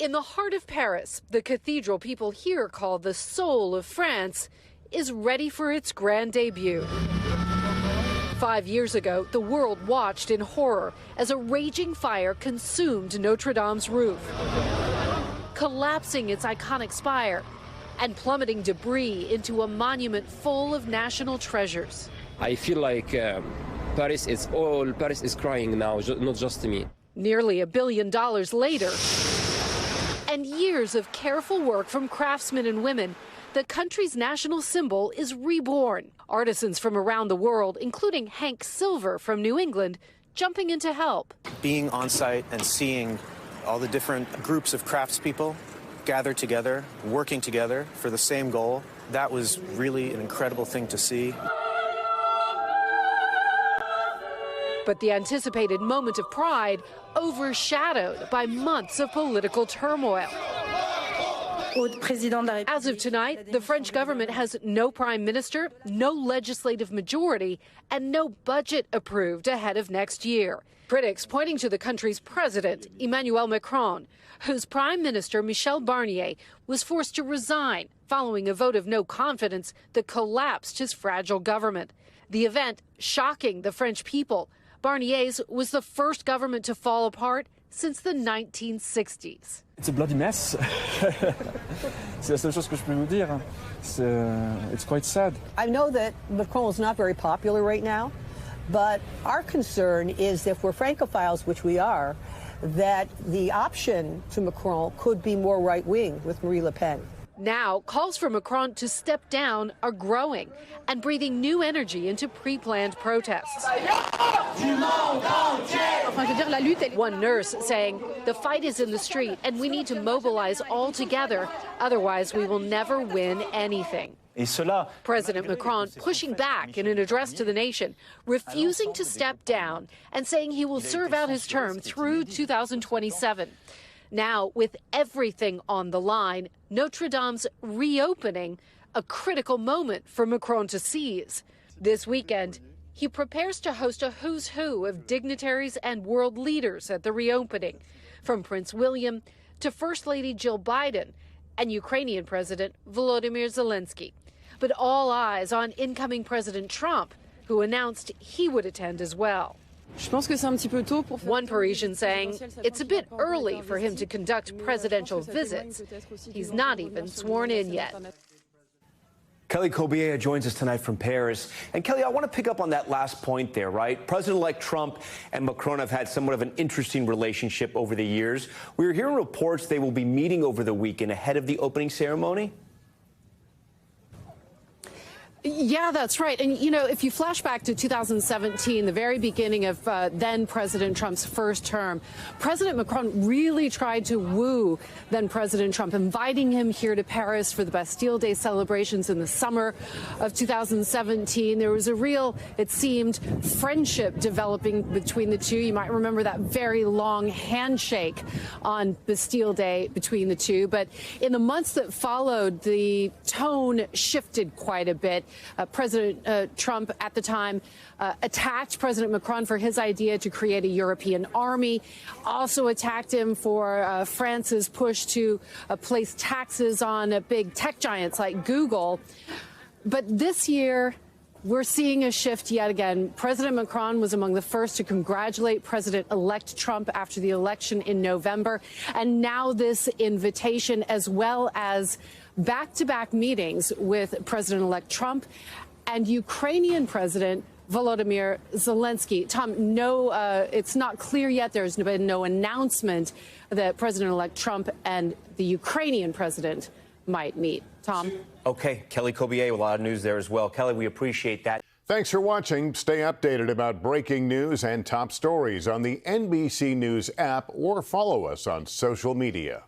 In the heart of Paris, the cathedral people here call the soul of France is ready for its grand debut. 5 years ago, the world watched in horror as a raging fire consumed Notre Dame's roof, collapsing its iconic spire and plummeting debris into a monument full of national treasures. I feel like Paris is crying now, not just me. Nearly $1 billion later, and years of careful work from craftsmen and women, the country's national symbol is reborn. Artisans from around the world, including Hank Silver from New England, jumping in to help. Being on site and seeing all the different groups of craftspeople gather together, working together for the same goal, that was really an incredible thing to see. But the anticipated moment of pride overshadowed by months of political turmoil. As of tonight, the French government has no prime minister, no legislative majority, and no budget approved ahead of next year. Critics pointing to the country's president, Emmanuel Macron, whose prime minister, Michel Barnier, was forced to resign following a vote of no confidence that collapsed his fragile government. The event shocking the French people. Barnier's was the first government to fall apart since the 1960s. It's a bloody mess. C'est la seule chose que je peux vous dire. It's quite sad. I know that Macron is not very popular right now, but our concern is if we're Francophiles, which we are, that the option to Macron could be more right-wing with Marine Le Pen. Now, calls for Macron to step down are growing and breathing new energy into pre-planned protests. One nurse saying, the fight is in the street and we need to mobilize all together, otherwise we will never win anything. President Macron pushing back in an address to the nation, refusing to step down and saying he will serve out his term through 2027. Now, with everything on the line, Notre Dame's reopening, a critical moment for Macron to seize. This weekend, he prepares to host a who's who of dignitaries and world leaders at the reopening, from Prince William to First Lady Jill Biden and Ukrainian President Volodymyr Zelensky. But all eyes on incoming President Trump, who announced he would attend as well. One Parisian saying it's a bit early for him to conduct presidential visits. He's not even sworn in yet. Kelly Cobiella joins us tonight from Paris. And Kelly, I want to pick up on that last point there, right? President-elect Trump and Macron have had somewhat of an interesting relationship over the years. We were hearing reports they will be meeting over the weekend ahead of the opening ceremony. Yeah, that's right. And, you know, if you flash back to 2017, the very beginning of then President Trump's first term, President Macron really tried to woo then President Trump, inviting him here to Paris for the Bastille Day celebrations in the summer of 2017. There was a real, it seemed, friendship developing between the two. You might remember that very long handshake on Bastille Day between the two. But in the months that followed, the tone shifted quite a bit. President Trump at the time attacked President Macron for his idea to create a European army, also attacked him for France's push to place taxes on big tech giants like Google. But this year, we're seeing a shift yet again. President Macron was among the first to congratulate President-elect Trump after the election in November. And now this invitation, as well as back-to-back meetings with President-elect Trump and Ukrainian President Volodymyr Zelensky. Tom, no, it's not clear yet. There's been no announcement that President-elect Trump and the Ukrainian president might meet. Tom? Okay, Kelly Cobiella with a lot of news there as well. Kelly, we appreciate that. Thanks for watching. Stay updated about breaking news and top stories on the NBC News app or follow us on social media.